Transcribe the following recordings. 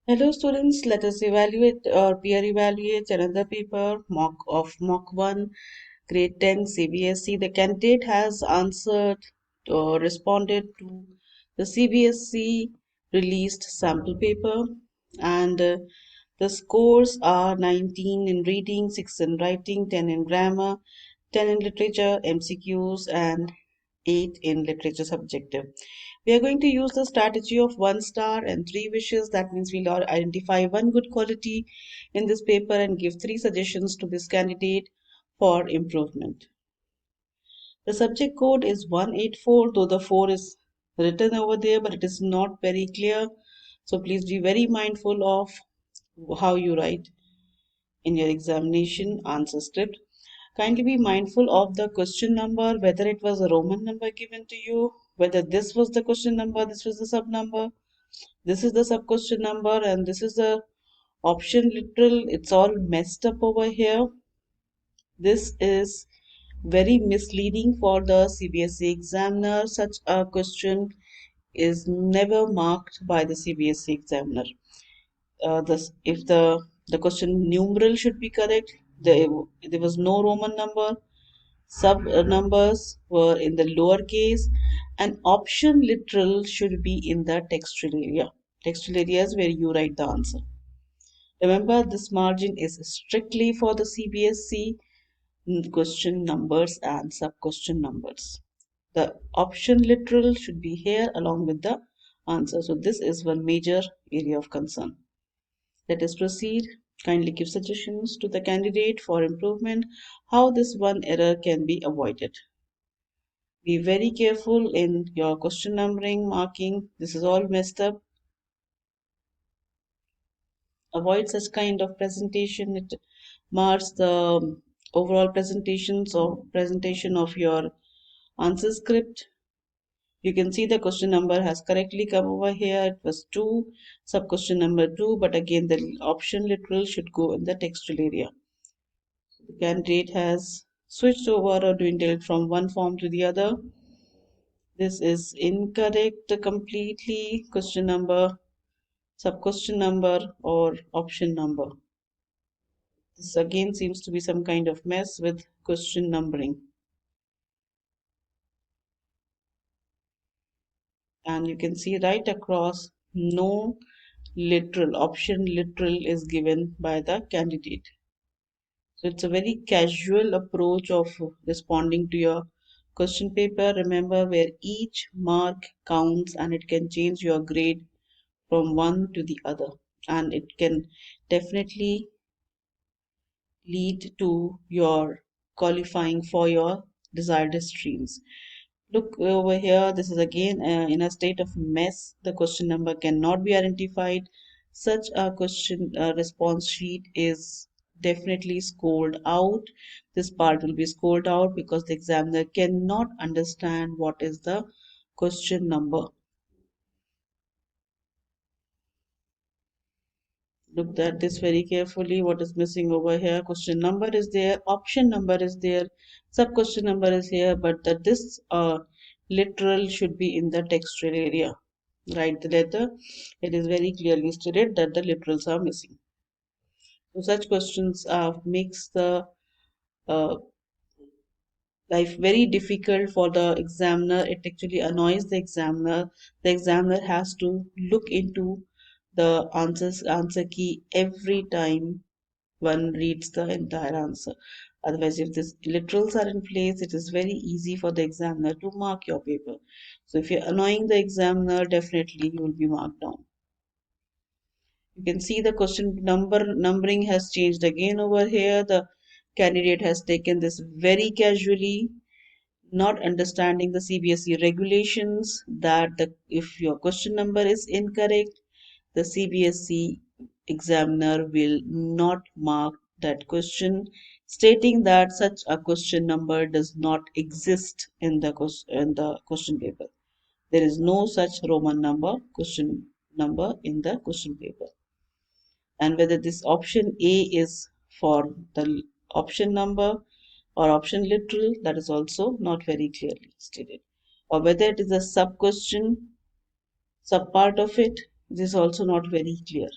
Hello students, let us evaluate or peer evaluate another paper mock 1 grade 10 CBSE. The candidate has answered or responded to the CBSE released sample paper and the scores are 19 in reading, 6 in writing, 10 in grammar, 10 in literature, MCQs and 8 in literature subjective. We are going to use the strategy of 1 star and 3 wishes. That means we'll identify one good quality in this paper and give 3 suggestions to this candidate for improvement. The subject code is 184, though the 4 is written over there, but it is not very clear. So please be very mindful of how you write in your examination answer script. Kindly be mindful of the question number, whether it was a Roman number given to you, whether this was the question number, this was the sub number, this is the sub question number, and this is the option literal. It's all messed up over here. This is very misleading for the CBSE examiner. Such a question is never marked by the CBSE examiner. If the question numeral should be correct, there was no Roman number, sub numbers were in the lower case, and option literal should be in the textual area. Textual area is where you write the answer. Remember, this margin is strictly for the CBSE question numbers and sub question numbers. The option literal should be here along with the answer. So this is one major area of concern. Let us proceed. Kindly give suggestions to the candidate for improvement, how this one error can be avoided. Be very careful in your question numbering, marking. This is all messed up. Avoid such kind of presentation. It mars the overall presentation of your answer script. You can see the question number has correctly come over here. It was 2, sub question number 2, but again the option literal should go in the textual area. The candidate has switched over or dwindled from one form to the other. This is incorrect completely. Question number, sub question number, or option number. This again seems to be some kind of mess with question numbering. And you can see right across, no literal, option literal is given by the candidate. So it's a very casual approach of responding to your question paper. Remember, where each mark counts and it can change your grade from one to the other, and it can definitely lead to your qualifying for your desired streams. Look over here, this is again in a state of mess. The question number cannot be identified. Such a question response sheet is definitely scored out. This part will be scored out because the examiner cannot understand what is the question number. Look at this very carefully. What is missing over here? Question number is there, option number is there, sub question number is here, but this literal should be in the textual area. Write the letter. It is very clearly stated that the literals are missing. So such questions makes the uh, life very difficult for the examiner. It actually annoys the examiner. The examiner has to look into the answer key every time one reads the entire answer. Otherwise, if these literals are in place, it is very easy for the examiner to mark your paper. So if you're annoying the examiner, definitely you will be marked down. You can see the question numbering has changed again over here. The candidate has taken this very casually, not understanding the CBSE regulations that if your question number is incorrect, the CBSE examiner will not mark that question, stating that such a question number does not exist in the question paper. There is no such Roman number question number in the question paper. And whether this option A is for the option number or option literal, that is also not very clearly stated. Or whether it is a sub question, sub part of it, this is also not very clear.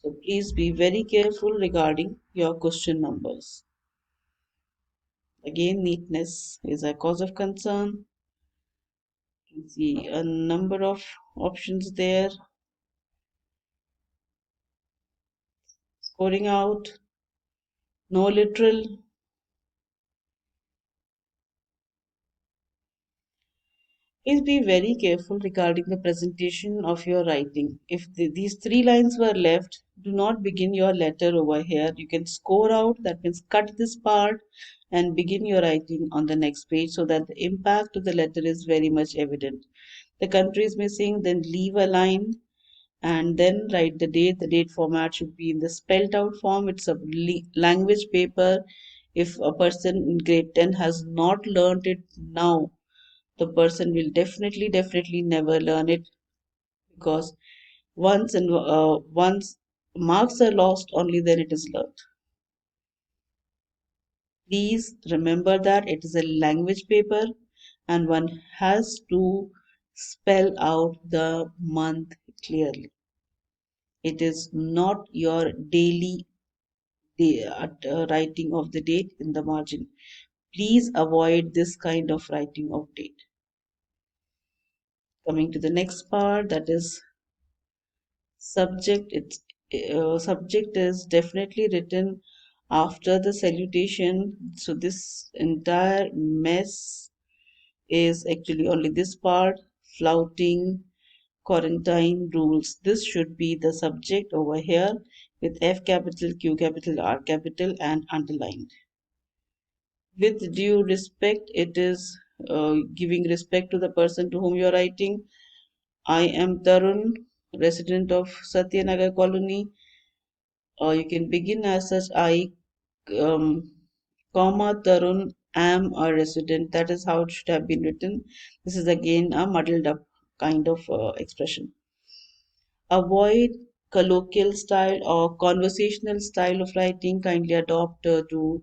So please be very careful regarding your question numbers. Again, neatness is a cause of concern. You can see a number of options there. Scoring out, no literal. Please be very careful regarding the presentation of your writing. If these three lines were left, do not begin your letter over here. You can score out, that means cut this part and begin your writing on the next page so that the impact of the letter is very much evident. The country is missing, then leave a line and then write the date. The date format should be in the spelled out form. It's a language paper. If a person in grade 10 has not learned it now, the person will definitely never learn it, because once marks are lost, only then it is learned. Please remember that it is a language paper and one has to spell out the month clearly. It is not your daily writing of the date in the margin. Please avoid this kind of writing of date. Coming to the next part, that is subject. It's subject is definitely written after the salutation. So this entire mess is actually only this part: flouting, quarantine rules. This should be the subject over here with F capital, Q capital, R capital, and underlined. With due respect, it is giving respect to the person to whom you are writing. I am Tarun, resident of Satyanagar colony. Or you can begin as such: I, um, comma, Tarun, am a resident. That is how it should have been written. This is again a muddled up kind of expression. Avoid colloquial style or conversational style of writing. Kindly adopt to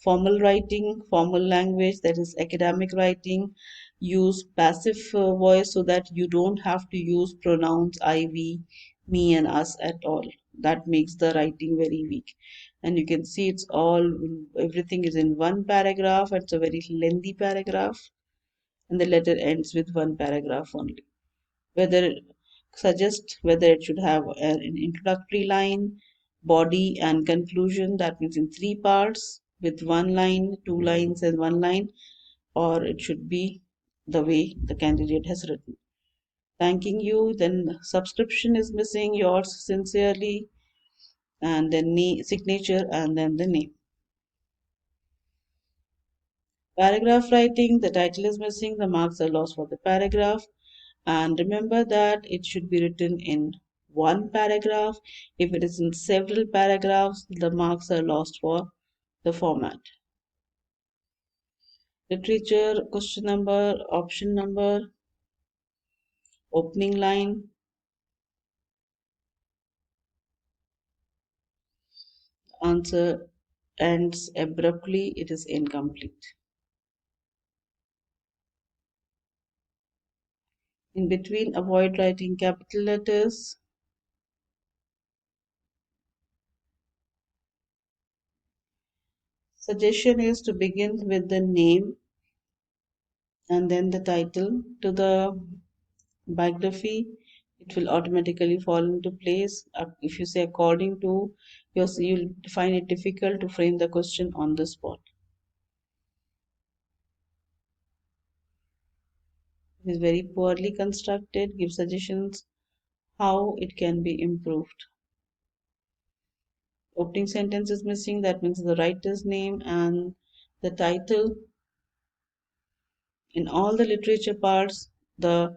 formal writing, formal language, that is academic writing. Use passive voice so that you don't have to use pronouns I, we, me, and us at all. That makes the writing very weak. And you can see it's all, everything is in one paragraph. It's a very lengthy paragraph, and the letter ends with one paragraph only. Whether suggest whether it should have an introductory line, body, and conclusion. That means in three parts with one line, two lines, and one line, or it should be the way the candidate has written. Thanking you, then subscription is missing, yours sincerely, and then signature, and then the name. Paragraph writing, the title is missing, the marks are lost for the paragraph. And remember that it should be written in one paragraph. If it is in several paragraphs, the marks are lost for the format. Literature, question number, option number, opening line, answer ends abruptly, it is incomplete. In between, avoid writing capital letters. Suggestion is to begin with the name and then the title. To the biography, it will automatically fall into place. If you say according to, you'll find it difficult to frame the question on the spot. It is very poorly constructed. Give suggestions how it can be improved. Opening sentence is missing. That means the writer's name and the title. In all the literature parts, the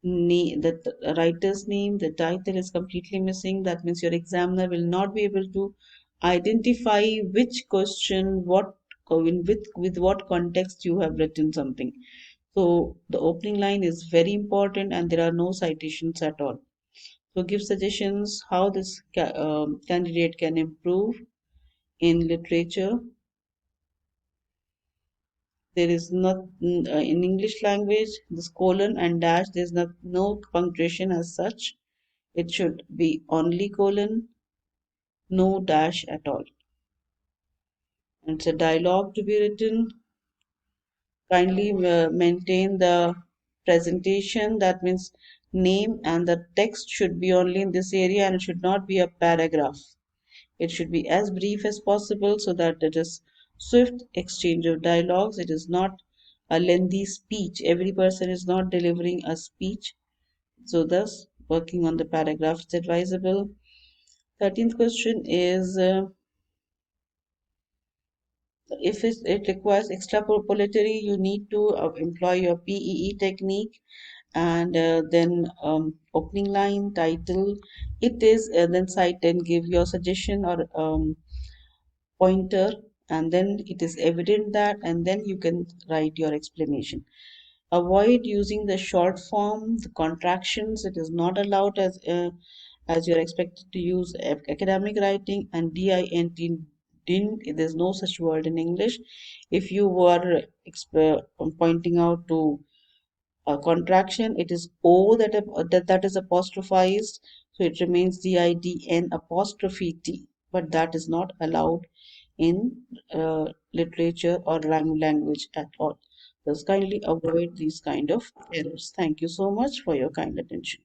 writer's name, the title is completely missing. That means your examiner will not be able to identify which question, what, with what context you have written something. So the opening line is very important, and there are no citations at all. So give suggestions how this candidate can improve in literature. There is not in English language, this colon and dash, there's no punctuation as such. It should be only colon. no dash at all. And it's a dialogue to be written. Kindly maintain the presentation. That means name and the text should be only in this area and it should not be a paragraph. It should be as brief as possible so that it is swift exchange of dialogues. It is not a lengthy speech. Every person is not delivering a speech. So thus, working on the paragraph is advisable. 13th question is if it requires extrapolatory, you need to employ your PEE technique and then opening line, title. It is then cite and give your suggestion or pointer, and then it is evident that, and then you can write your explanation. Avoid using the short form, the contractions. It is not allowed as you're expected to use academic writing and dint. Didn't, there's no such word in English. If you were pointing out to a contraction, it is O that is apostrophized, so it remains DIDN apostrophe T, but that is not allowed in literature or language at all. Thus, kindly avoid these kind of errors. Thank you so much for your kind attention.